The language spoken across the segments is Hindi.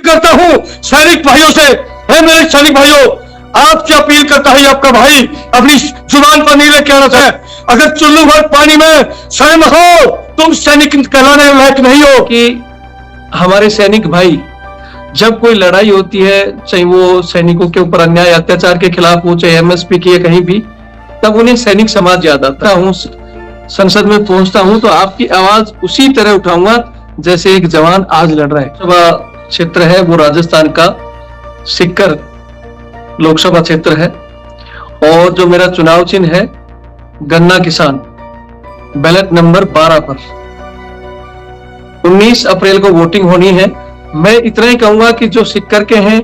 करता हूँ सैनिक भाइयों से, है मेरे सैनिक भाइयों, आपसे अपील करता है आपका भाई अपनी जुबान पर नहीं लेके आना चाहिए। अगर चुल्लू भर पानी में स्वयं हो तुम सैनिक कहलाने लायक नहीं हो। कि हमारे सैनिक भाई जब कोई लड़ाई होती है, चाहे वो सैनिकों के ऊपर अन्याय अत्याचार के खिलाफ हो, चाहे एमएसपी की या कहीं भी, तब उन्हें सैनिक समाज याद आता हूँ। संसद में पहुंचता हूं तो आपकी आवाज उसी तरह उठाऊंगा जैसे एक जवान आज लड़ रहा है। लोकसभा क्षेत्र है वो राजस्थान का सीकर लोकसभा क्षेत्र है और जो मेरा चुनाव चिन्ह है गन्ना किसान, बैलेट नंबर 12 पर 19 अप्रैल को वोटिंग होनी है। मैं इतना ही कहूंगा कि जो सीकर के हैं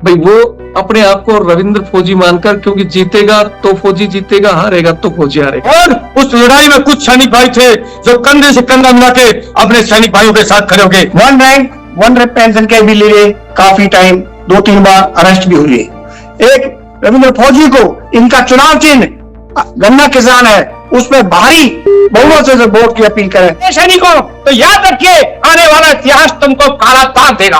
भाई वो अपने आप को रविंद्र फौजी मानकर, क्योंकि जीतेगा तो फौजी जीतेगा, हारेगा तो फौजी हारेगा। और उस लड़ाई में कुछ सैनिक भाई थे जो कंधे से कंधा मिला के अपने सैनिक भाइयों के साथ खड़े हो गए। वन रैंक वन पेंशन के भी लिए काफी टाइम 2-3 बार अरेस्ट भी हुए। एक रविंद्र फौजी को इनका चुनाव चिन्ह गन्ना किसान है, उसमें भारी बहुमत से वोट की अपील करें। सैनिकों तो याद रखिए आने वाला इतिहास तुमको काला ताक देगा,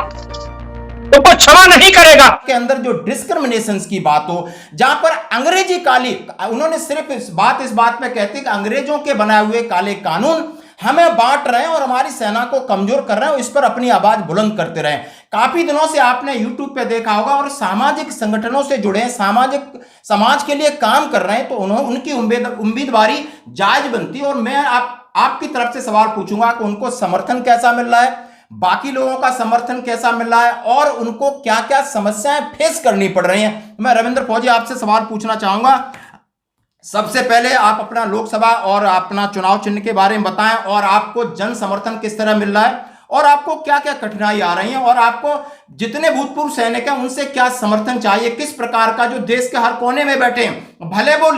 तुमको क्षमा नहीं करेगा। के अंदर जो डिस्क्रिमिनेशन की बात हो, जहां पर अंग्रेजी काली, उन्होंने सिर्फ इस बात पे कहते हैं कि अंग्रेजों के बनाए हुए काले कानून हमें बांट रहे हैं और हमारी सेना को कमजोर कर रहे हैं, इस पर अपनी आवाज बुलंद करते रहे। काफी दिनों से आपने यूट्यूब पे देखा होगा और सामाजिक संगठनों से जुड़े हैं, समाज के लिए काम कर रहे हैं, तो उनकी उम्मीदवारी जायज बनती है। और मैं आपकी तरफ से सवाल पूछूंगा कि उनको समर्थन कैसा मिल रहा है, बाकी लोगों का समर्थन कैसा मिल रहा है और उनको क्या क्या समस्याएं फेस करनी पड़ रही हैं। मैं रविंद्र फौजी आपसे सवाल पूछना चाहूंगा। सबसे पहले आप अपना लोकसभा और अपना चुनाव चिन्ह के बारे में बताएं और आपको जन समर्थन किस तरह मिल रहा है और आपको क्या क्या कठिनाई आ रही है और आपको जितने भूतपूर्व सैनिक हैं उनसे क्या समर्थन चाहिए, किस प्रकार का, जो देश के हर कोने में बैठे हैं, भले वो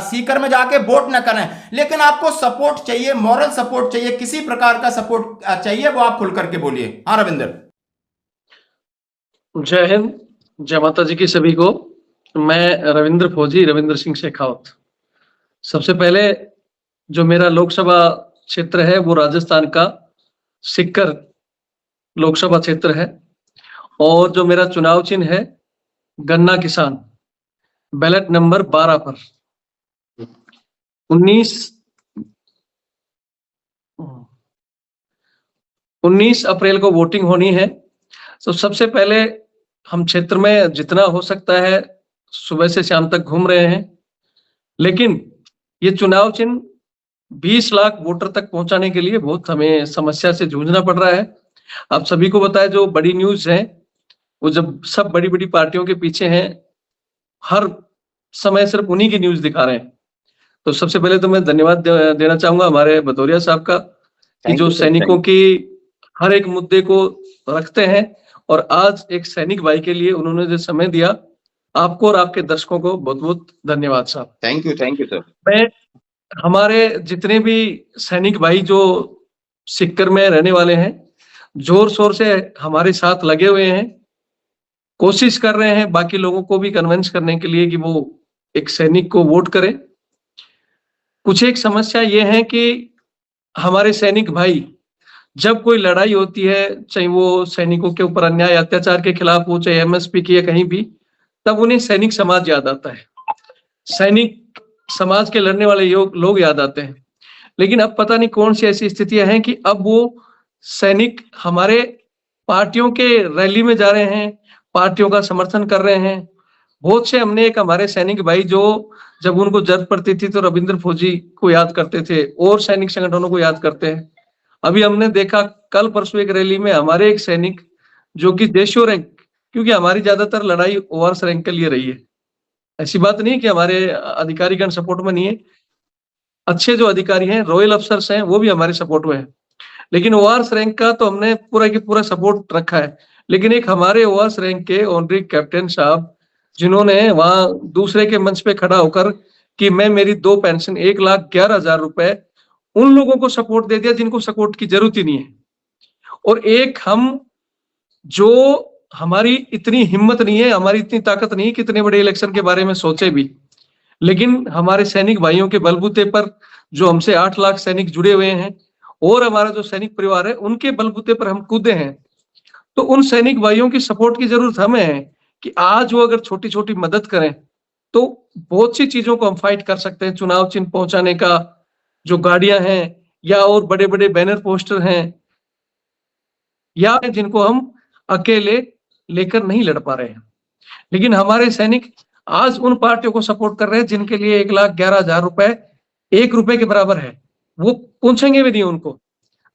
सीकर में जाके वोट न करें लेकिन आपको सपोर्ट चाहिए, मॉरल सपोर्ट चाहिए, किसी प्रकार का सपोर्ट चाहिए, वो आप खुल करके बोलिए। हाँ रविंद्र। जय हिंद, जय माता जी की सभी को। मैं रविंद्र फौजी, रविंद्र सिंह शेखावत। सबसे पहले जो मेरा लोकसभा क्षेत्र है वो राजस्थान का सीकर लोकसभा क्षेत्र है और जो मेरा चुनाव चिन्ह है गन्ना किसान, बैलेट नंबर 12 पर 19 अप्रैल को वोटिंग होनी है। तो सबसे पहले हम क्षेत्र में जितना हो सकता है सुबह से शाम तक घूम रहे हैं, लेकिन ये चुनाव चिन्ह 20 लाख वोटर तक पहुंचाने के लिए बहुत हमें समस्या से जूझना पड़ रहा है। आप सभी को बताया जो बड़ी न्यूज है वो जब सब बड़ी बड़ी पार्टियों के पीछे हैं, हर समय सिर्फ उन्हीं की न्यूज दिखा रहे हैं। तो सबसे पहले तो मैं धन्यवाद देना चाहूंगा हमारे भदौरिया साहब का कि जो सैनिकों की हर एक मुद्दे को रखते हैं और आज एक सैनिक भाई के लिए उन्होंने जो समय दिया, आपको और आपके दर्शकों को बहुत बहुत धन्यवाद साहब। Thank you sir. मैं हमारे जितने भी सैनिक भाई जो सीकर में रहने वाले हैं जोर शोर से हमारे साथ लगे हुए हैं, कोशिश कर रहे हैं बाकी लोगों को भी कन्विंस करने के लिए कि वो एक सैनिक को वोट करें। कुछ एक समस्या ये है कि हमारे सैनिक भाई जब कोई लड़ाई होती है, चाहे वो सैनिकों के ऊपर अन्याय अत्याचार के खिलाफ हो, चाहे एमएसपी की या कहीं भी, तब उन्हें सैनिक समाज याद आता है, सैनिक समाज के लड़ने वाले लोग याद आते हैं। लेकिन अब पता नहीं कौन सी ऐसी स्थितियां हैं कि अब वो सैनिक हमारे पार्टियों के रैली में जा रहे हैं, पार्टियों का समर्थन कर रहे हैं। बहुत से हमने एक हमारे सैनिक भाई जो जब उनको जरूरत पड़ती थी तो रविंद्र फौजी को याद करते थे और सैनिक संगठनों को याद करते हैं। अभी हमने देखा कल परसों एक रैली में हमारे एक सैनिक जो कि देशो रैंक, क्योंकि हमारी ज्यादातर लड़ाई ओआरएस रैंक के लिए रही है, ऐसी बात नहीं कि हमारे अधिकारीगण सपोर्ट में नहीं है, अच्छे जो अधिकारी हैं, रॉयल अफसर्स हैं, वो भी हमारे सपोर्ट में है, लेकिन ओआरएस रैंक का तो हमने पूरा की पूरा सपोर्ट रखा है। लेकिन एक हमारे ओआरएस रैंक के ऑनरी कैप्टन साहब जिन्होंने वहां दूसरे के मंच पे खड़ा होकर कि मैं मेरी 2 पेंशन 1,11,000 रुपए उन लोगों को सपोर्ट दे दिया जिनको सपोर्ट की जरूरत ही नहीं है। और एक हम जो हमारी इतनी हिम्मत नहीं है, हमारी इतनी ताकत नहीं है कि इतने बड़े इलेक्शन के बारे में सोचे भी, लेकिन हमारे सैनिक भाइयों के बलबूते पर जो हमसे 8 लाख सैनिक जुड़े हुए हैं और हमारा जो सैनिक परिवार है उनके बलबूते पर हम कूदे हैं। तो उन सैनिक भाइयों की सपोर्ट की जरूरत हमें है कि आज वो अगर छोटी छोटी मदद करें तो बहुत सी चीजों को हम फाइट कर सकते हैं। चुनाव चिन्ह पहुंचाने का जो गाड़ियां हैं या और बड़े बड़े बैनर पोस्टर हैं या जिनको हम अकेले लेकर नहीं लड़ पा रहे हैं, लेकिन हमारे सैनिक आज उन पार्टियों को सपोर्ट कर रहे हैं जिनके लिए 1,11,000 रुपए 1 रुपए के बराबर है, वो पूछेंगे भी नहीं उनको।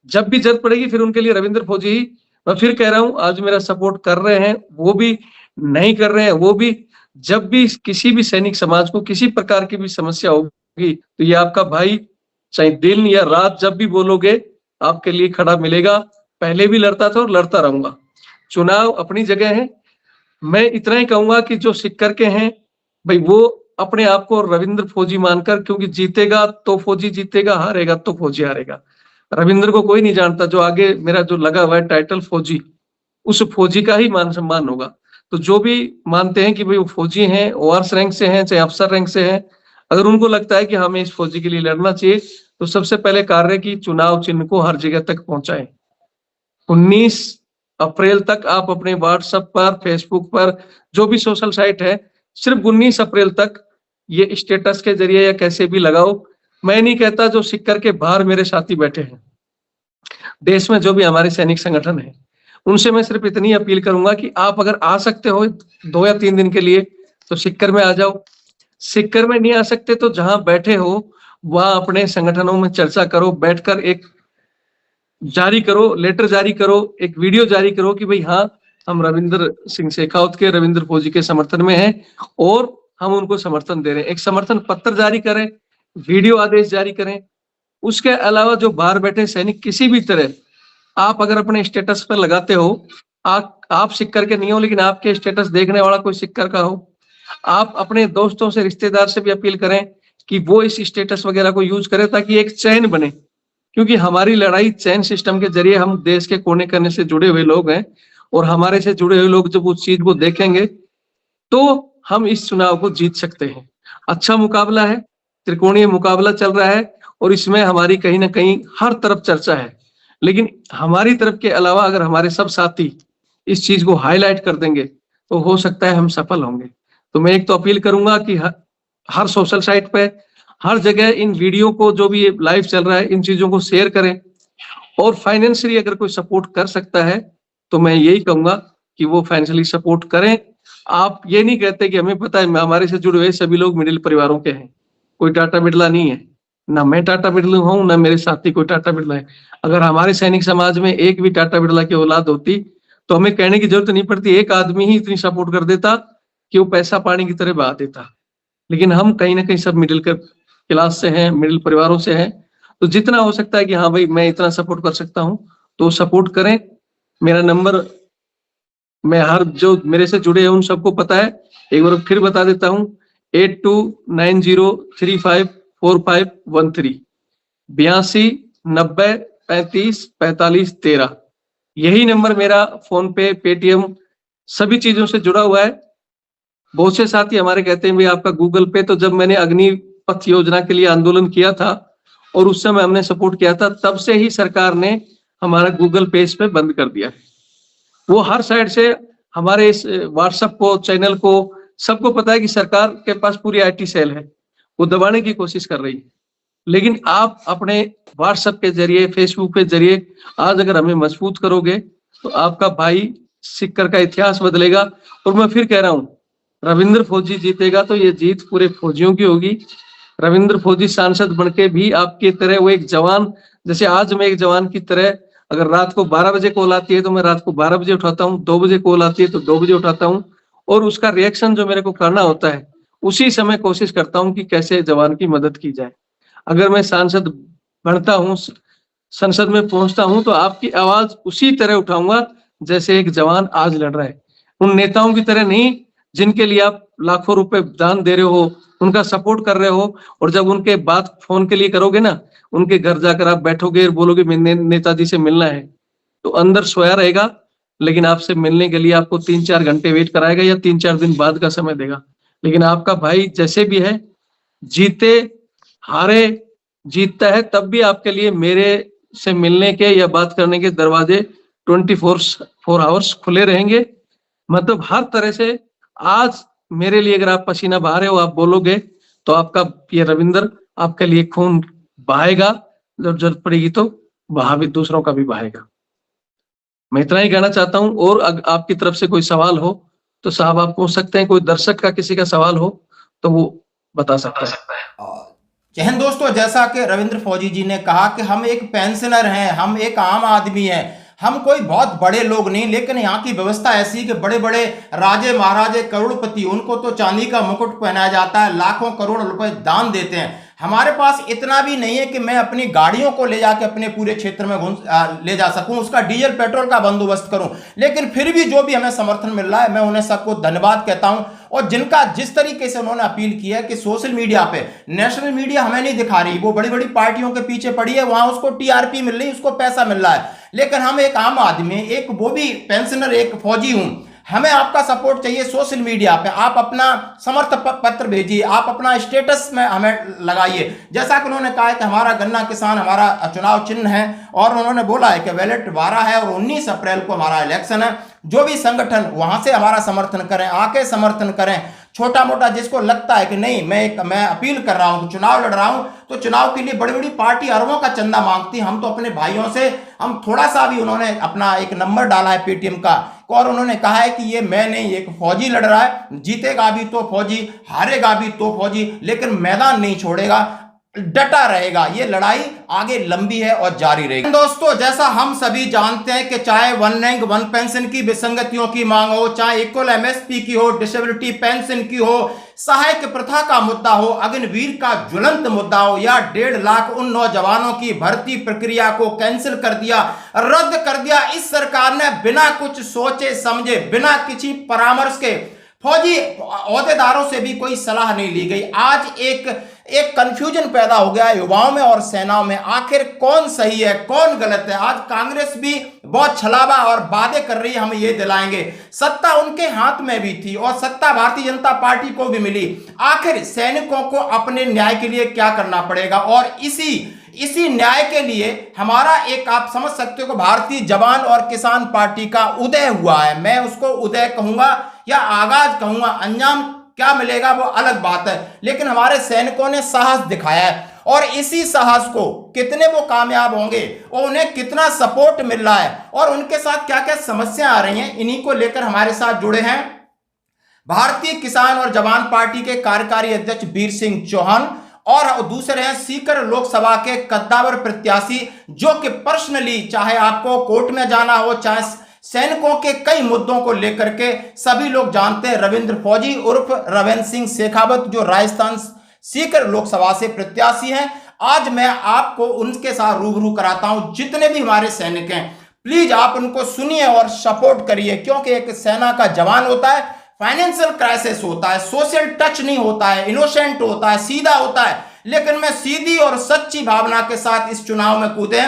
जब भी जरूरत पड़ेगी फिर उनके लिए रविंद्र फौजी ही, मैं फिर कह रहा हूं, आज मेरा सपोर्ट कर रहे हैं वो भी, नहीं कर रहे हैं वो भी। जब भी किसी भी सैनिक समाज को किसी प्रकार की भी समस्या होगी तो ये आपका भाई चाहे दिन या रात जब भी बोलोगे आपके लिए खड़ा मिलेगा। पहले भी लड़ता था और लड़ता रहूंगा। चुनाव अपनी जगह है। मैं इतना ही कहूंगा कि जो सिक्कर के हैं भाई वो अपने आप को रविंद्र फौजी मानकर, क्योंकि जीतेगा तो फौजी जीतेगा, हारेगा तो फौजी हारेगा। रविंद्र को कोई नहीं जानता, जो आगे मेरा जो लगा हुआ है टाइटल फौजी, उस फौजी का ही मान सम्मान होगा। तो जो भी मानते हैं कि भाई वो फौजी हैं, ओआरएस रैंक से हैं चाहे अफसर रैंक से हैं, अगर उनको लगता है कि हमें इस फौजी के लिए लड़ना चाहिए तो सबसे पहले कार्य की चुनाव चिन्ह को हर जगह तक पहुंचाएं। 19 अप्रैल तक आप अपने व्हाट्सएप पर, फेसबुक पर, जो भी सोशल साइट है, सिर्फ 19 अप्रैल तक ये स्टेटस के जरिए या कैसे भी लगाओ। मैं नहीं कहता, जो सिक्कर के बाहर मेरे साथी बैठे हैं देश में, जो भी हमारे सैनिक संगठन है, उनसे मैं सिर्फ इतनी अपील करूंगा कि आप अगर आ सकते हो 2 या 3 दिन के लिए तो सिक्कर में आ जाओ। सिक्कर में नहीं आ सकते तो जहां बैठे हो वहां अपने संगठनों में चर्चा करो, बैठकर एक जारी करो, लेटर जारी करो, एक वीडियो जारी करो कि भाई हाँ, हम रविंद्र सिंह शेखावत के, रविंद्र फौजी के समर्थन में हैं और हम उनको समर्थन दे रहे हैं। एक समर्थन पत्र जारी करें, वीडियो आदेश जारी करें। उसके अलावा जो बाहर बैठे सैनिक किसी भी तरह, आप अगर अपने स्टेटस पर लगाते हो, आप सिक्कर के नहीं हो लेकिन आपके स्टेटस देखने वाला कोई सिक्कर का हो, आप अपने दोस्तों से, रिश्तेदार से भी अपील करें कि वो इस स्टेटस वगैरह को यूज करें ताकि एक चैन बने। क्योंकि हमारी लड़ाई चैन सिस्टम के जरिए, हम देश के कोने कोने से जुड़े हुए लोग हैं और हमारे से जुड़े हुए लोग जब उस चीज को देखेंगे तो हम इस चुनाव को जीत सकते हैं। अच्छा मुकाबला है, त्रिकोणीय मुकाबला चल रहा है और इसमें हमारी कहीं ना कहीं हर तरफ चर्चा है, लेकिन हमारी तरफ के अलावा अगर हमारे सब साथी इस चीज को हाईलाइट कर देंगे तो हो सकता है हम सफल होंगे। तो मैं एक तो अपील करूंगा कि हर सोशल साइट पे, हर जगह इन वीडियो को, जो भी ये लाइव चल रहा है, इन चीजों को शेयर करें। और फाइनेंशियली अगर कोई सपोर्ट कर सकता है तो मैं यही कहूंगा कि वो फाइनेंशियली सपोर्ट करें। आप ये नहीं कहते कि हमें पता है, हमारे से जुड़े हुए सभी लोग मिडिल परिवारों के हैं, कोई टाटा बिरला नहीं है, ना मैं टाटा बिरला हूं ना मेरे साथी कोई टाटा बिरला है। अगर हमारे सैनिक समाज में एक भी टाटा बिरला की औलाद होती तो हमें कहने की जरूरत नहीं पड़ती, एक आदमी ही इतनी सपोर्ट कर देता कि वो पैसा पानी की तरह बहा देता। लेकिन हम कहीं ना कहीं सब मिडिल क्लास से हैं, मिडिल परिवारों से हैं, तो जितना हो सकता है कि हाँ भाई मैं इतना सपोर्ट कर सकता हूँ तो सपोर्ट करें। मेरा नंबर मैं हर जो मेरे से जुड़े हैं उन सबको पता है, एक बार फिर बता देता हूँ, 8290354513 8290354513। यही नंबर मेरा फोन पे, पेटीएम, सभी चीजों से जुड़ा हुआ है। बहुत से साथी हमारे कहते हैं भाई आपका गूगल पे, तो जब मैंने अग्निपथ योजना के लिए आंदोलन किया था और उस समय हमने सपोर्ट किया था, तब से ही सरकार ने हमारा गूगल पे इस पे बंद कर दिया। वो हर साइड से हमारे इस व्हाट्सएप को, चैनल को, सबको पता है कि सरकार के पास पूरी आईटी सेल है, वो दबाने की कोशिश कर रही है। लेकिन आप अपने व्हाट्सएप के जरिए, फेसबुक के जरिए आज अगर हमें मजबूत करोगे तो आपका भाई सिक्कर का इतिहास बदलेगा। और मैं फिर कह रहा हूँ, रविंद्र फौजी जीतेगा तो ये जीत पूरे फौजियों की होगी। रविंद्र फौजी सांसद बनके भी आपकी तरह वो एक जवान, जैसे आज मैं एक जवान की तरह, अगर रात को 12 बजे कॉल आती है तो मैं रात को 12 बजे उठाता हूँ, 2 बजे कॉल आती है तो 2 बजे उठाता हूँ, और उसका रिएक्शन जो मेरे को करना होता है उसी समय कोशिश करता हूँ कि कैसे जवान की मदद की जाए। अगर मैं सांसद बनता हूँ, संसद में पहुंचता हूँ, तो आपकी आवाज उसी तरह उठाऊंगा जैसे एक जवान आज लड़ रहा है। उन नेताओं की तरह नहीं जिनके लिए आप लाखों रुपए दान दे रहे हो, उनका सपोर्ट कर रहे हो, और जब उनके बात फोन के लिए करोगे ना, उनके घर जाकर आप बैठोगे और बोलोगे नेताजी से मिलना है, तो अंदर सोया रहेगा, लेकिन आपसे मिलने के लिए आपको 3-4 घंटे वेट कराएगा या 3-4 दिन बाद का समय देगा। लेकिन आपका भाई जैसे भी है, जीते हारे, जीतता है तब भी आपके लिए मेरे से मिलने के या बात करने के दरवाजे 24 आवर्स खुले रहेंगे। मतलब हर तरह से आज मेरे लिए अगर आप पसीना बहा रहे हो, आप बोलोगे तो आपका ये रविंद्र आपके लिए खून बहाएगा, जब जरूरत पड़ेगी तो बहा भी दूसरों का भी बहाएगा। मैं इतना ही कहना चाहता हूं। और आपकी तरफ से कोई सवाल हो तो साहब आप पूछ सकते हैं। कोई दर्शक का किसी का सवाल हो तो वो बता सकता है। जय हिंद दोस्तों, जैसा कि रविंद्र फौजी जी ने कहा कि हम एक पेंशनर हैं, हम एक आम आदमी हैं, हम कोई बहुत बड़े लोग नहीं, लेकिन यहाँ की व्यवस्था ऐसी कि बड़े बड़े राजे महाराजे करोड़पति, उनको तो चांदी का मुकुट पहनाया जाता है, लाखों करोड़ रुपए दान देते हैं। हमारे पास इतना भी नहीं है कि मैं अपनी गाड़ियों को ले जाके अपने पूरे क्षेत्र में ले जा सकूं, उसका डीजल पेट्रोल का बंदोबस्त करूं। लेकिन फिर भी जो भी हमें समर्थन मिल रहा है, मैं उन्हें सबको धन्यवाद कहता हूं। और जिनका जिस तरीके से उन्होंने अपील की है कि सोशल मीडिया पे, नेशनल मीडिया हमें नहीं दिखा रही, वो बड़ी बड़ी पार्टियों के पीछे पड़ी है, वहां उसको टीआरपी मिल रही, उसको पैसा मिल रहा है। लेकिन हम एक आम आदमी, एक वो भी पेंशनर, एक फौजी हूं, हमें आपका सपोर्ट चाहिए। सोशल मीडिया पे आप अपना समर्थन पत्र भेजिए, आप अपना स्टेटस में हमें लगाइए। जैसा कि उन्होंने कहा है कि हमारा गन्ना किसान हमारा चुनाव चिन्ह है, और उन्होंने बोला है कि बैलेट 12 है और 19 अप्रैल को हमारा इलेक्शन है। जो भी संगठन वहां से हमारा समर्थन करें, आके समर्थन करें। छोटा मोटा जिसको लगता है कि नहीं मैं अपील कर रहा हूं, चुनाव लड़ रहा हूं, तो चुनाव के लिए बड़ी बड़ी पार्टी अरबों का चंदा मांगती है। हम तो अपने भाइयों से, हम थोड़ा सा भी, उन्होंने अपना एक नंबर डाला है पेटीएम का, और उन्होंने कहा है कि ये मैं नहीं, एक फौजी लड़ रहा है, जीतेगा भी तो फौजी, हारेगा भी तो फौजी, लेकिन मैदान नहीं छोड़ेगा, डटा रहेगा। ये लड़ाई आगे लंबी है और जारी रहेगी। दोस्तों, जैसा हम सभी जानते हैं कि चाहे वन रैंक वन पेंशन की विसंगतियों की मांग हो, चाहे इक्वल एमएसपी की हो, डिसेबिलिटी पेंशन की हो, सहायक प्रथा का मुद्दा हो, अग्निवीर का ज्वलंत मुद्दा हो, या 1.5 लाख उन नौजवानों की भर्ती प्रक्रिया को कैंसिल कर दिया, रद्द कर दिया इस सरकार ने, बिना कुछ सोचे समझे, बिना किसी परामर्श के। फौजी अहदेदारों से भी कोई सलाह नहीं ली गई। आज एक कंफ्यूजन पैदा हो गया है युवाओं में और सेनाओं में, आखिर कौन सही है कौन गलत है। आज कांग्रेस भी बहुत छलावा और वादे कर रही है, हम ये दिलाएंगे। सत्ता उनके हाथ में भी थी और सत्ता भारतीय जनता पार्टी को भी मिली। आखिर सैनिकों को अपने न्याय के लिए क्या करना पड़ेगा, और इसी न्याय के लिए हमारा एक, आप समझ सकते हो कि भारतीय जवान और किसान पार्टी का उदय हुआ है। मैं उसको उदय कहूंगा या आगाज कहूंगा, अंजाम क्या मिलेगा वो अलग बात है। लेकिन हमारे सैनिकों ने साहस दिखाया है, और इसी साहस को कितने वो कामयाब होंगे और उन्हें कितना सपोर्ट मिल रहा है और उनके साथ क्या क्या समस्या आ रही हैं, इन्हीं को लेकर हमारे साथ जुड़े हैं भारतीय किसान और जवान पार्टी के कार्यकारी अध्यक्ष वीर सिंह चौहान, और दूसरे हैं सीकर लोकसभा के कद्दावर प्रत्याशी, जो कि पर्सनली, चाहे आपको कोर्ट में जाना हो, चाहे सैनिकों के कई मुद्दों को लेकर के सभी लोग जानते हैं, रविंद्र फौजी उर्फ रविंद्र सिंह शेखावत, जो राजस्थान सीकर लोकसभा से प्रत्याशी हैं। आज मैं आपको उनके साथ रूबरू कराता हूं। जितने भी हमारे सैनिक हैं, प्लीज आप उनको सुनिए और सपोर्ट करिए, क्योंकि एक सेना का जवान होता है, फाइनेंशियल क्राइसिस होता है, सोशल टच नहीं होता है, इनोसेंट होता है, सीधा होता है, लेकिन मैं सीधी और सच्ची भावना के साथ इस चुनाव में कूदे।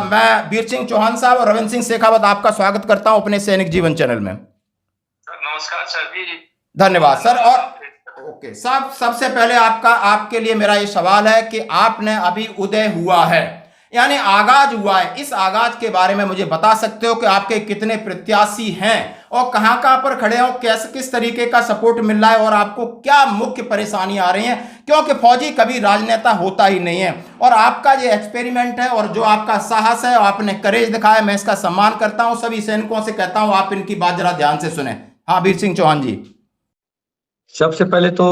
मैं वीर सिंह चौहान साहब और रविंद्र सिंह शेखावत आपका स्वागत करता हूं अपने सैनिक जीवन चैनल में। नमस्कार सर जी। धन्यवाद सर। और ओके साहब, सबसे पहले आपके लिए मेरा ये सवाल है कि आपने अभी उदय हुआ है, यानी आगाज हुआ है, इस आगाज के बारे में मुझे बता सकते हो कि आपके कितने प्रत्याशी हैं और कहां पर खड़े हो, कैसे किस तरीके का सपोर्ट मिल रहा है और आपको क्या मुख्य परेशानी आ रही है, क्योंकि फौजी कभी राजनेता होता ही नहीं है। और आपका ये एक्सपेरिमेंट है और जो आपका साहस है, आपने करेज दिखाया, मैं इसका सम्मान करता हूं। सभी सैनिकों से कहता हूं आप इनकी बात जरा ध्यान से सुने। हाँ वीर सिंह चौहान जी। सबसे पहले तो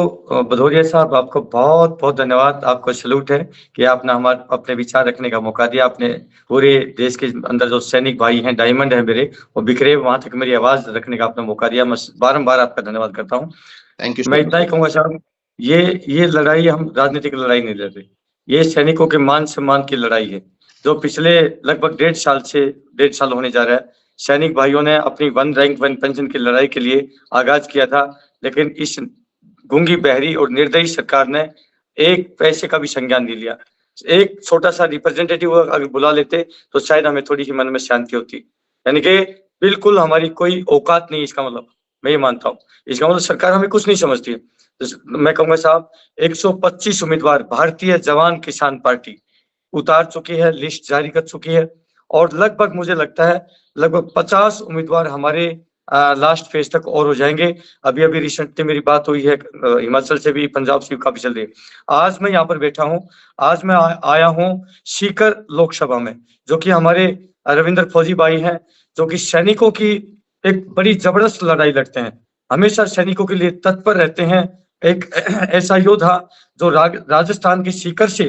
भदौरिया साहब, आपको बहुत बहुत धन्यवाद, आपको सैल्यूट है कि आपने हमारे अपने विचार रखने का मौका दिया। आपने पूरे देश के अंदर जो सैनिक भाई हैं, डायमंड है मेरे, वो बिखरे, वहां तक मेरी आवाज रखने का आपने मौका दिया। मैं बारंबार आपका धन्यवाद करता हूँ। Thank you. मैं इतना ही कहूंगा साहब, ये लड़ाई हम राजनीतिक लड़ाई नहीं लड़ रहे, ये सैनिकों के मान सम्मान की लड़ाई है, जो पिछले लगभग 1.5 साल होने जा रहा है। सैनिक भाइयों ने अपनी वन रैंक वन पेंशन की लड़ाई के लिए आगाज किया था, लेकिन इस गूंगी बहरी और निर्दयी सरकार ने एक पैसे का भी संज्ञान नहीं लिया। एक छोटा सा रिप्रेजेंटेटिव अगर बुला लेते तो शायद हमें थोड़ी सी मन में शांति होती। यानी कि बिल्कुल हमारी कोई औकात नहीं, इसका मतलब मैं ये मानता हूँ। इसका मतलब सरकार हमें कुछ नहीं समझती है। तो मैं कहूँगा साहब, 125 उम्मीदवार भारतीय जवान किसान पार्टी उतार चुकी है, लिस्ट जारी कर चुकी है, और लगभग मुझे लगता है लगभग 50 उम्मीदवार हमारे लास्ट फेज तक और हो जाएंगे। अभी अभी रिसेंटली मेरी बात हुई है हिमाचल से भी, पंजाब से भी काफी जल्दी। आज मैं यहाँ पर बैठा हूँ, आज मैं आया हूँ सीकर लोकसभा में, जो कि हमारे रविंद्र फौजी भाई हैं, जो कि सैनिकों की एक बड़ी जबरदस्त लड़ाई लड़ते हैं, हमेशा सैनिकों के लिए तत्पर रहते हैं। एक ऐसा योद्धा जो राजस्थान के सीकर से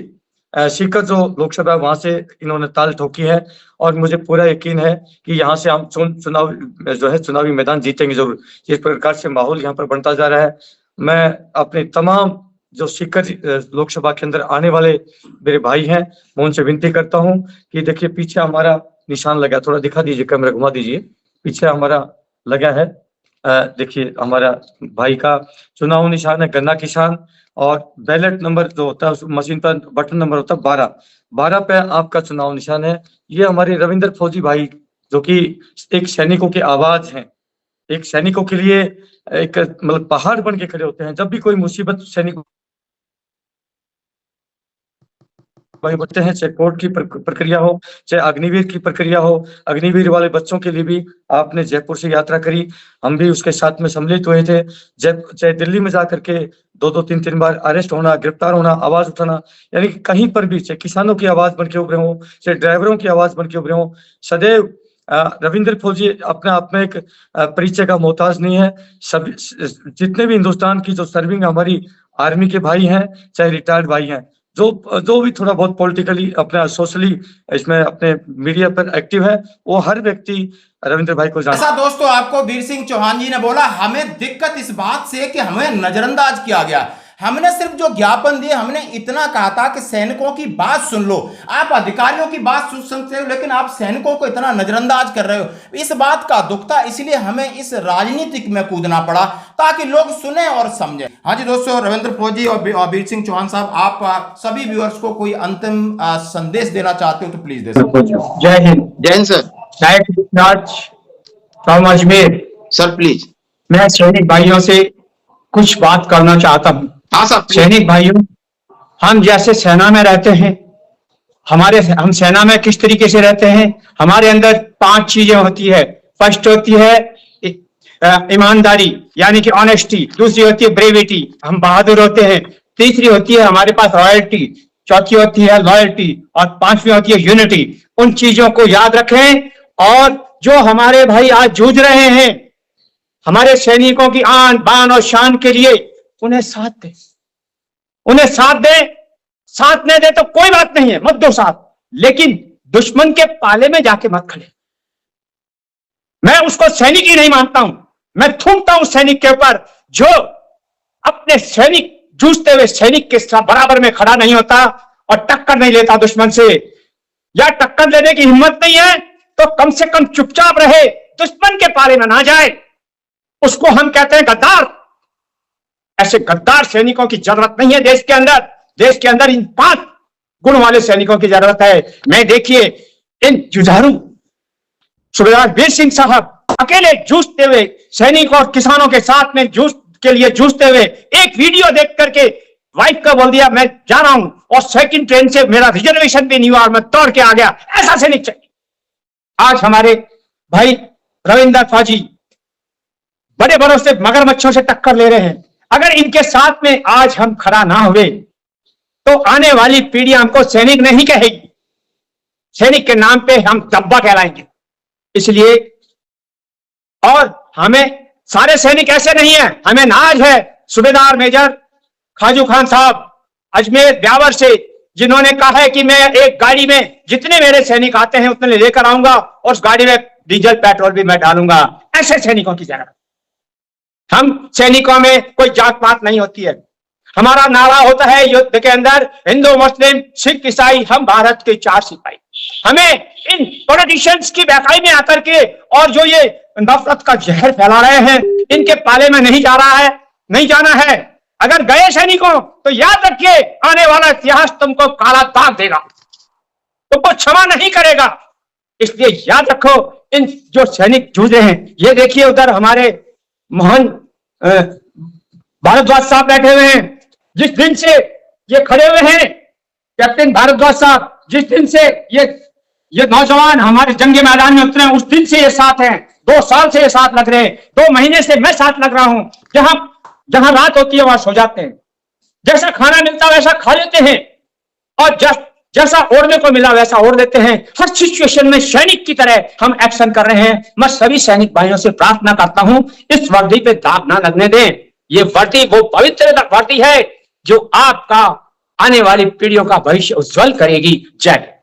सीकर जो लोकसभा वहां से इन्होंने ताल ठोकी है, और मुझे पूरा यकीन है कि यहाँ से हम चुनाव जो है चुनावी मैदान जीतेंगे जरूर। इस प्रकार से माहौल यहाँ पर बनता जा रहा है। मैं अपने तमाम जो सीकर लोकसभा के अंदर आने वाले मेरे भाई हैं, मैं उनसे विनती करता हूँ कि देखिए पीछे हमारा निशान लगा, थोड़ा दिखा दीजिए, कैमरा घुमा दीजिए, पीछे हमारा लगा है, देखिए हमारा भाई का चुनाव निशान है गन्ना किसान, और बैलेट नंबर जो होता है उस मशीन पर बटन नंबर होता है 12 पे आपका चुनाव निशान है। ये हमारे रविंद्र फौजी भाई जो कि एक सैनिकों की आवाज हैं, एक सैनिकों के लिए एक मतलब पहाड़ बन के खड़े होते हैं। जब भी कोई मुसीबत सैनिक भाई बढ़ते हैं, चाहे कोर्ट की प्रक्रिया हो, चाहे अग्निवीर की प्रक्रिया हो, अग्निवीर वाले बच्चों के लिए भी आपने जयपुर से यात्रा करी, हम भी उसके साथ में सम्मिलित हुए थे। चाहे दिल्ली में जाकर के 2-3 बार अरेस्ट होना, गिरफ्तार होना, आवाज उठाना, यानी कि कहीं पर भी, चाहे किसानों की आवाज बन के उभरे हो, चाहे ड्राइवरों की आवाज बन के उभरे हो, सदैव रविंद्र फौजी अपने आप में एक परिचय का मोहताज नहीं है। सभी जितने भी हिंदुस्तान की जो सर्विंग हमारी आर्मी के भाई हैं, चाहे रिटायर्ड भाई हैं, जो भी थोड़ा बहुत पॉलिटिकली अपना सोशली इसमें अपने मीडिया पर एक्टिव है, वो हर व्यक्ति रविंद्र भाई को जानता है। ऐसा दोस्तों आपको वीर सिंह चौहान जी ने बोला। हमें दिक्कत इस बात से कि हमें नजरअंदाज किया गया। हमने सिर्फ जो ज्ञापन दिए, हमने इतना कहा था कि सैनिकों की बात सुन लो। आप अधिकारियों की बात सुन सकते हो, लेकिन आप सैनिकों को इतना नजरअंदाज कर रहे हो। इस बात का दुख था, इसलिए हमें इस राजनीतिक में कूदना पड़ा ताकि लोग सुने और समझे। हाँ जी दोस्तों, रविंद्र फौजी और वीर सिंह चौहान साहब, आप सभी व्यूअर्स को कोई अंतिम संदेश देना चाहते हो तो प्लीज दे सकते हो। जय हिंद। जय Hind sir. From Ajmer. Sir please. मैं सैनिक भाइयों से कुछ बात करना चाहता हूँ। हाँ सर। सैनिक भाइयों, हम जैसे सेना में रहते हैं, हम सेना में किस तरीके से रहते हैं, हमारे अंदर 5 चीजें होती है। फर्स्ट होती है ईमानदारी यानी कि ऑनेस्टी, दूसरी होती है ब्रेविटी, हम बहादुर होते हैं, तीसरी होती है हमारे पास रॉयल्टी, चौथी होती है लॉयल्टी, और 5वीं होती है यूनिटी। उन चीजों को याद रखें, और जो हमारे भाई आज जूझ रहे हैं, हमारे सैनिकों की आन बान और शान के लिए, उन्हें साथ दे, उन्हें साथ दे। साथ नहीं दे तो कोई बात नहीं है, मत दो साथ, लेकिन दुश्मन के पाले में जाके मत खड़े। मैं उसको सैनिक ही नहीं मानता हूं, मैं थूकता हूं सैनिक के ऊपर जो अपने सैनिक जूझते हुए सैनिक के बराबर में खड़ा नहीं होता और टक्कर नहीं लेता दुश्मन से, या टक्कर लेने की हिम्मत नहीं है तो कम से कम चुपचाप रहे, दुश्मन के पाले में ना जाए। उसको हम कहते हैं गद्दार। ऐसे गद्दार सैनिकों की जरूरत नहीं है देश के अंदर। देश के अंदर इन 5 गुण वाले सैनिकों की जरूरत है। मैं देखिए इन जुझारू सूबेदार वीर सिंह साहब अकेले जूझते हुए सैनिक और किसानों के साथ में के लिए जूझते हुए एक वीडियो देख करके वाइफ का बोल दिया मैं जा रहा हूं, और सेकंड ट्रेन से मेरा रिजर्वेशन भी नहीं हुआ और मैं दौड़ के आ गया। ऐसा सैनिक चाहिए। आज हमारे भाई रविंद्र फौजी बड़े बड़ों से मगरमच्छों से टक्कर ले रहे हैं। अगर इनके साथ में आज हम खड़ा ना हुए तो आने वाली पीढ़ी हमको सैनिक नहीं कहेगी, सैनिक के नाम पे हम डब्बा कहलाएंगे। इसलिए, और हमें सारे सैनिक ऐसे नहीं है, हमें नाज है सूबेदार मेजर खाजू खान साहब अजमेर ब्यावर से, जिन्होंने कहा है कि मैं एक गाड़ी में जितने मेरे सैनिक आते हैं उतने लेकर आऊंगा और उस गाड़ी में डीजल पेट्रोल भी मैं डालूंगा। ऐसे सैनिकों की जरूरत। हम सैनिकों में कोई जात पात नहीं होती है। हमारा नारा होता है युद्ध के अंदर हिंदू मुस्लिम सिख ईसाई हम भारत के 4 सिपाही। हमें इन पॉलिटिशियंस की बहकाई में आकर के और जो ये नफरत का जहर फैला रहे हैं, इनके पाले में नहीं जा रहा है, नहीं जाना है। अगर गए सैनिकों तो याद रखिए आने वाला इतिहास तुमको काला दाग देगा, तुमको क्षमा नहीं करेगा। इसलिए याद रखो इन जो सैनिक जूझ रहे हैं। ये देखिए उधर हमारे मोहन भारद्वाज साहब बैठे हुए हैं। जिस दिन से ये खड़े हुए हैं कैप्टन भारद्वाज साहब, जिस दिन से ये ये नौजवान हमारे जंगे मैदान में उतरे, उस दिन से ये साथ हैं, 2 साल से ये साथ लग रहे हैं, 2 महीने से मैं साथ लग रहा हूं। जहां जहां रात होती है वहां सो जाते हैं, जैसा खाना मिलता है वैसा खा लेते हैं, और जैसा ओढ़ने को मिला वैसा ओढ़ लेते हैं। हर सिचुएशन में सैनिक की तरह हम एक्शन कर रहे हैं। मैं सभी सैनिक भाइयों से प्रार्थना करता हूं, इस वर्दी पे दाग ना लगने दें। ये वर्दी वो पवित्र वर्दी है जो आपका आने वाली पीढ़ियों का भविष्य उज्जवल करेगी। जय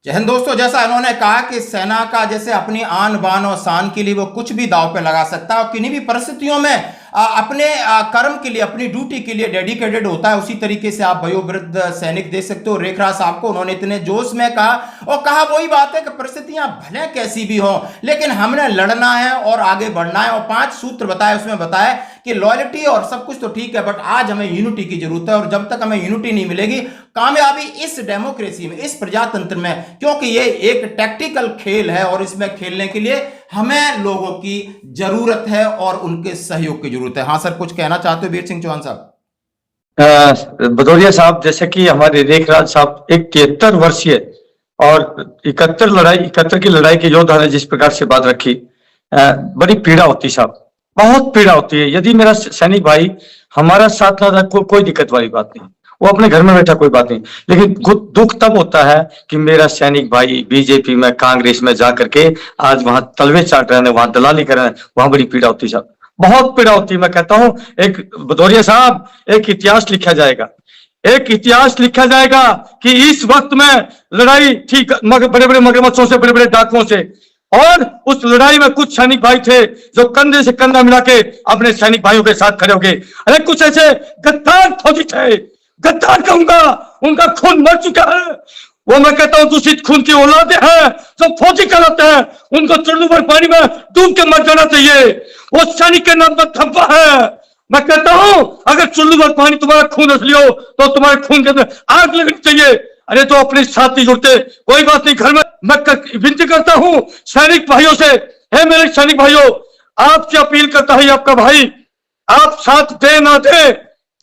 हिंद। दोस्तों, जैसा इन्होंने कहा कि सेना का जैसे अपनी आन बान और शान के लिए वो कुछ भी दांव पे लगा सकता है और किन्हीं भी परिस्थितियों में अपने कर्म के लिए, अपनी ड्यूटी के लिए डेडिकेटेड होता है। उसी तरीके से आप वयोवृद्ध सैनिक देख सकते हो रेखराज साहब को, उन्होंने इतने जोश में कहा और कहा वही बात है कि परिस्थितियां भले कैसी भी हो लेकिन हमने लड़ना है और आगे बढ़ना है। और 5 सूत्र बताए, उसमें बताया कि लॉयल्टी और सब कुछ तो ठीक है, बट आज हमें यूनिटी की जरूरत है और जब तक हमें यूनिटी नहीं मिलेगी, कामयाबी इस डेमोक्रेसी में, इस प्रजातंत्र में, क्योंकि ये एक टैक्टिकल खेल है और इसमें खेलने के लिए हमें लोगों की जरूरत है और उनके सहयोग की जरूरत है। हाँ सर, कुछ कहना चाहते हो वीर सिंह चौहान साहब? भदौरिया साहब, जैसे कि हमारे रेखराज साहब एक 73 वर्षीय और 71 की लड़ाई के योद्धा ने जिस प्रकार से बात रखी, बड़ी पीड़ा होती साहब, बहुत पीड़ा होती है। यदि मेरा सैनिक भाई हमारा साथ ना रहा, कोई दिक्कत वाली बात नहीं, वो अपने घर में बैठा कोई बात नहीं, लेकिन दुख तब होता है कि मेरा सैनिक भाई बीजेपी में, कांग्रेस में जा करके आज वहां तलवे चाट रहे हैं, वहां दलाली कर रहे हैं, वहां बड़ी पीड़ा होती है साहब, बहुत पीड़ा होती है। मैं कहता हूं, एक भदौरिया साहब, एक इतिहास लिखा जाएगा, एक इतिहास लिखा जाएगा कि इस वक्त में लड़ाई थी बड़े बड़े मगरमच्छों से, बड़े बड़े डाकुओं से, और उस लड़ाई में कुछ सैनिक भाई थे जो कंधे से कंधा मिला के अपने सैनिक भाइयों के साथ खड़े हो गए। अरे कुछ ऐसे गद्दार फौजी थे, गद्दार कहूंगा, उनका खून मर चुका है, वो मैं कहता हूं दूषित खून की औलादे हैं जो फौजी कहलाते हैं, उनको चुल्लू भर पानी में डूब के मर जाना चाहिए। वो सैनिक के नाम पर धब्बा है। मैं कहता हूं, अगर चुल्लू भर पानी तुम्हारा खून असली हो तो तुम्हारे खून के अंदर आग लगनी चाहिए। अरे तो अपने साथ नहीं जुड़ते, कोई बात नहीं, घर में मैं विनती करता हूं सैनिक भाइयों से, हे मेरे सैनिक भाइयों, आपसे अपील करता है आपका भाई, आप साथ दे ना दे,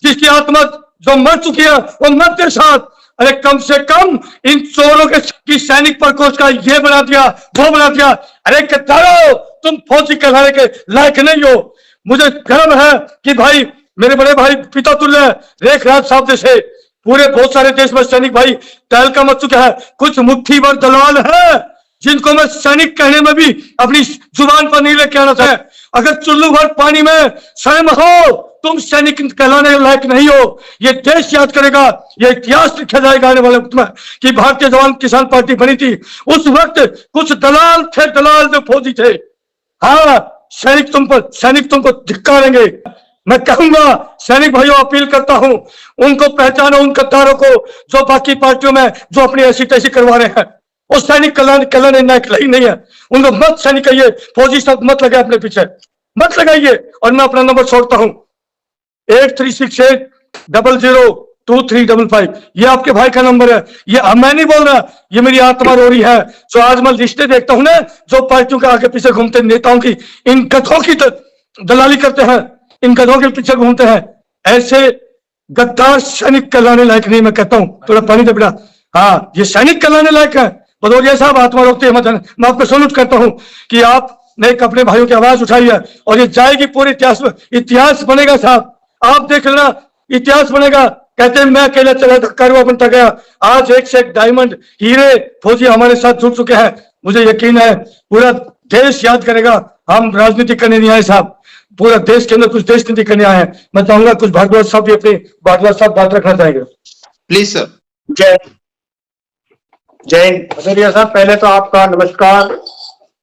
जिसकी आत्मा जो मर चुकी है वो मर के साथ, अरे कम से कम इन चोरों के सैनिक प्रकोष्ठ का ये बना दिया, वो बना दिया। अरे गद्दारों, तुम फौजी कहलाने के लायक नहीं हो। मुझे गर्व है कि भाई, मेरे बड़े भाई पिता तुल्य रेखराज साहब जैसे पूरे बहुत सारे देश में सैनिक भाई तहलका मच चुका है। कुछ मुट्ठीभर दलाल है जिनको मैं सैनिक कहने में भी अपनी जुबान पर नहीं लेके आना चाहिए। अगर चुल्लू भर पानी में शर्म हो, तुम सैनिक कहलाने लायक नहीं हो। ये देश याद करेगा, ये इतिहास लिखा जाएगा आने वाले वक्त में कि भारतीय जवान किसान पार्टी बनी थी, उस वक्त कुछ दलाल थे, दलाल जो फौजी थे। हाँ, सैनिक तुमको धिक्कारेंगे। मैं कहूंगा सैनिक भाइयों, अपील करता हूं, उनको पहचानो, उन गद्दारों को जो बाकी पार्टियों में जो अपनी ऐसी तैसी करवा रहे हैं। वो सैनिक कहलाने लायक नहीं है, उनको मत सैनिक कहिए, फौजी सब मत लगे अपने पीछे, मत लगाइए। और मैं अपना नंबर छोड़ता हूं, 8368002355। ये आपके भाई का नंबर है, ये मैं नहीं बोल रहा, ये मेरी आत्मा रो रही है। जो आज मैं लिस्टें देखता हूं ना, जो पार्टियों के आगे पीछे घूमते नेताओं की, इन गधों की दलाली करते हैं, इन गधों के पीछे घूमते हैं, ऐसे गद्दार सैनिक कहलाने लायक नहीं। मैं कहता हूं, थोड़ा पानी दे बेटा। हाँ, ये सैनिक कहलाने लायक है। भदौरिया साहब, आत्मा रोकते हैं, मैं आपको सैल्यूट करता हूं कि आपने अपने भाइयों की आवाज उठाई है और ये जाएगी पूरे इतिहास में। इतिहास बनेगा साहब, आप देख लेना, इतिहास बनेगा। कहते हैं मैं अकेला चला धक्का बनता गया, आज एक से एक डायमंड हीरे फौजी हमारे साथ जुड़ चुके हैं। मुझे यकीन है पूरा देश याद करेगा। हम राजनीति करने नहीं आए साहब, पूरा देश के अंदर कुछ देश नीति करने आए हैं। मैं चाहूंगा कुछ भारद्वाज साहब भी अपनी भारद्वाज साहब बात रखना चाहेंगे, प्लीज सर। जय भदौरिया साहब, पहले तो आपका नमस्कार,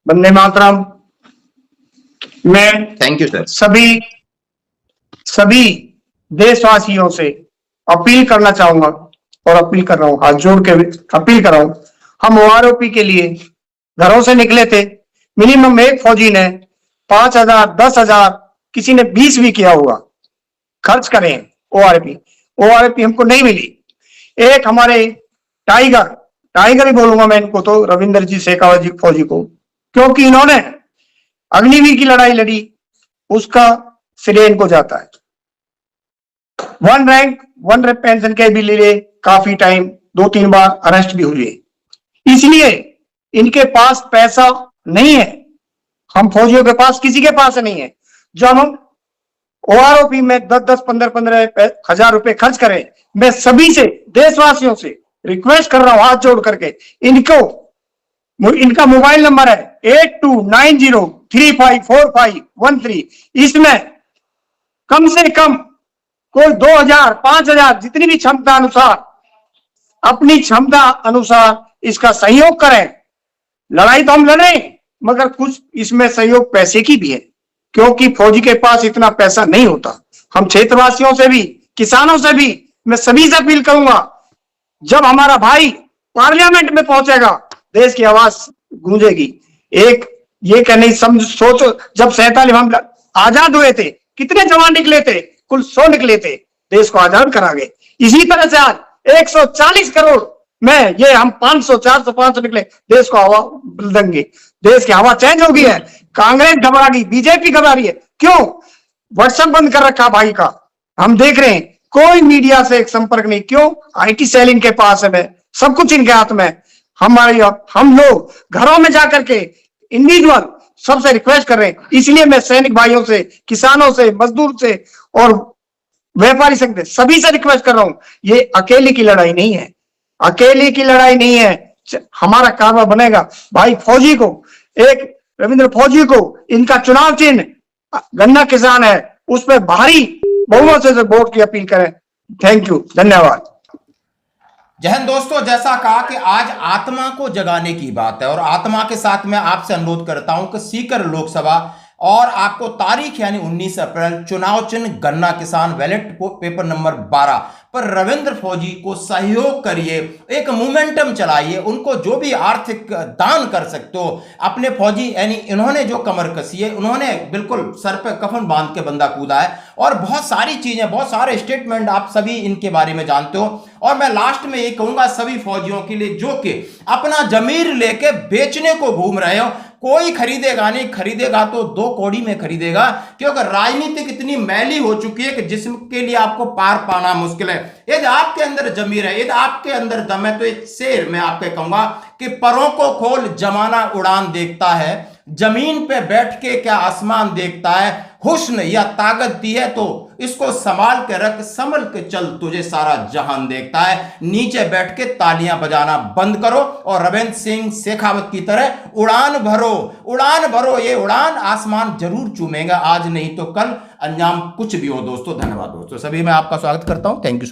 वंदे मातरम। मैं थैंक यू सर। सभी देशवासियों से अपील करना चाहूंगा और अपील कर रहा हूं, हाथ जोड़ के अपील कर रहा हूं। हम ओआरओपी के लिए घरों से निकले थे, मिनिमम एक फौजी ने 5,000, 10,000, किसी ने 20 भी किया होगा खर्च करें ओआरओपी हमको नहीं मिली। एक हमारे टाइगर ही बोलूंगा मैं इनको तो, रविंद्र जी शेखावत जी फौजी को, क्योंकि इन्होंने अग्निवीर की लड़ाई लड़ी, उसका श्रेय इनको जाता है। 1 रैंक 1 पेंशन के भी लिए काफी टाइम, 2-3 बार अरेस्ट भी हुए। इसलिए इनके पास पैसा नहीं है। हम फौजियों के पास किसी के पास नहीं है। जब हम OROP में 10-10, 15-15 हजार रुपए खर्च करें, मैं सभी से, देशवासियों से रिक्वेस्ट कर रहा हूं हाथ जोड़ करके, इनका मोबाइल नंबर है 8290354513। इसमें कम से कम कोई 2000, 5000 जितनी भी क्षमता अनुसार, अपनी क्षमता अनुसार इसका सहयोग करें। लड़ाई तो हम लड़ें, मगर कुछ इसमें सहयोग पैसे की भी है, क्योंकि फौजी के पास इतना पैसा नहीं होता। हम क्षेत्रवासियों से भी, किसानों से भी, मैं सभी से अपील करूंगा, जब हमारा भाई पार्लियामेंट में पहुंचेगा, देश की आवाज गूंजेगी। एक ये कहने समझ सोचो, जब 47 हम आजाद हुए थे, कितने जवान निकले थे? कुल 100 निकले थे, देश को आजाद करा गए। इसी तरह से आज 140 करोड़ में ये हम 500, 400, 500 निकले, देश को हवा देंगे। देश की हवा चेंज हो गई है। कांग्रेस घबरा गई, बीजेपी घबरा रही है। क्यों? व्हाट्सएप बंद कर रखा भाई का। हम देख रहे हैं कोई मीडिया से एक संपर्क नहीं। क्यों? IT सेल इनके पास है, सब कुछ इनके हाथ में। हम लोग घरों में जाकर के इंडिविजुअल सबसे रिक्वेस्ट कर रहे हैं। इसलिए मैं सैनिक भाइयों से, किसानों से, मजदूर से और व्यापारी संघ से, सभी से रिक्वेस्ट कर रहा हूं, ये अकेले की लड़ाई नहीं है, अकेले की लड़ाई नहीं है। हमारा कारवा बनेगा। भाई फौजी को, एक रविंद्र फौजी को, इनका चुनाव चिन्ह गन्ना किसान है, उस पर भारी बहुमत से वोट की अपील करें। थैंक यू, धन्यवाद। जय हिंद दोस्तों, जैसा कहा कि आज आत्मा को जगाने की बात है और आत्मा के साथ मैं आपसे अनुरोध करता हूं कि सीकर लोकसभा और आपको तारीख यानी 19 अप्रैल चुनाव चिन्ह गन्ना किसान बैलेट पेपर नंबर 12 पर रविंद्र फौजी को सहयोग करिए, एक मोमेंटम चलाइए। उनको जो भी आर्थिक दान कर सकते हो अपने फौजी, यानी इन्होंने जो कमर कसी है, उन्होंने बिल्कुल सर पे कफन बांध के बंदा कूदा है और बहुत सारी चीजें, बहुत सारे स्टेटमेंट आप सभी इनके बारे में जानते हो। और मैं लास्ट में ये कहूंगा सभी फौजियों के लिए जो कि अपना जमीर लेके बेचने को घूम रहे हो, कोई खरीदेगा नहीं, खरीदेगा तो 2 कौड़ी में खरीदेगा, क्योंकि राजनीतिक इतनी मैली हो चुकी है कि जिसके लिए आपको पार पाना मुश्किल है। यदि आपके अंदर जमीर है, यदि आपके अंदर दम है, तो एक शेर मैं आपको कहूंगा कि परों को खोल जमाना उड़ान देखता है, जमीन पे बैठ के क्या आसमान देखता है। हुस्न या ताकत दी है तो इसको संभाल के रख, संभल के चल, तुझे सारा जहान देखता है। नीचे बैठ के तालियां बजाना बंद करो और रविंद्र सिंह शेखावत की तरह उड़ान भरो, उड़ान भरो। ये उड़ान आसमान जरूर चूमेगा, आज नहीं तो कल, अंजाम कुछ भी हो। दोस्तों धन्यवाद। दोस्तों सभी मैं आपका स्वागत करता हूं। Thank you.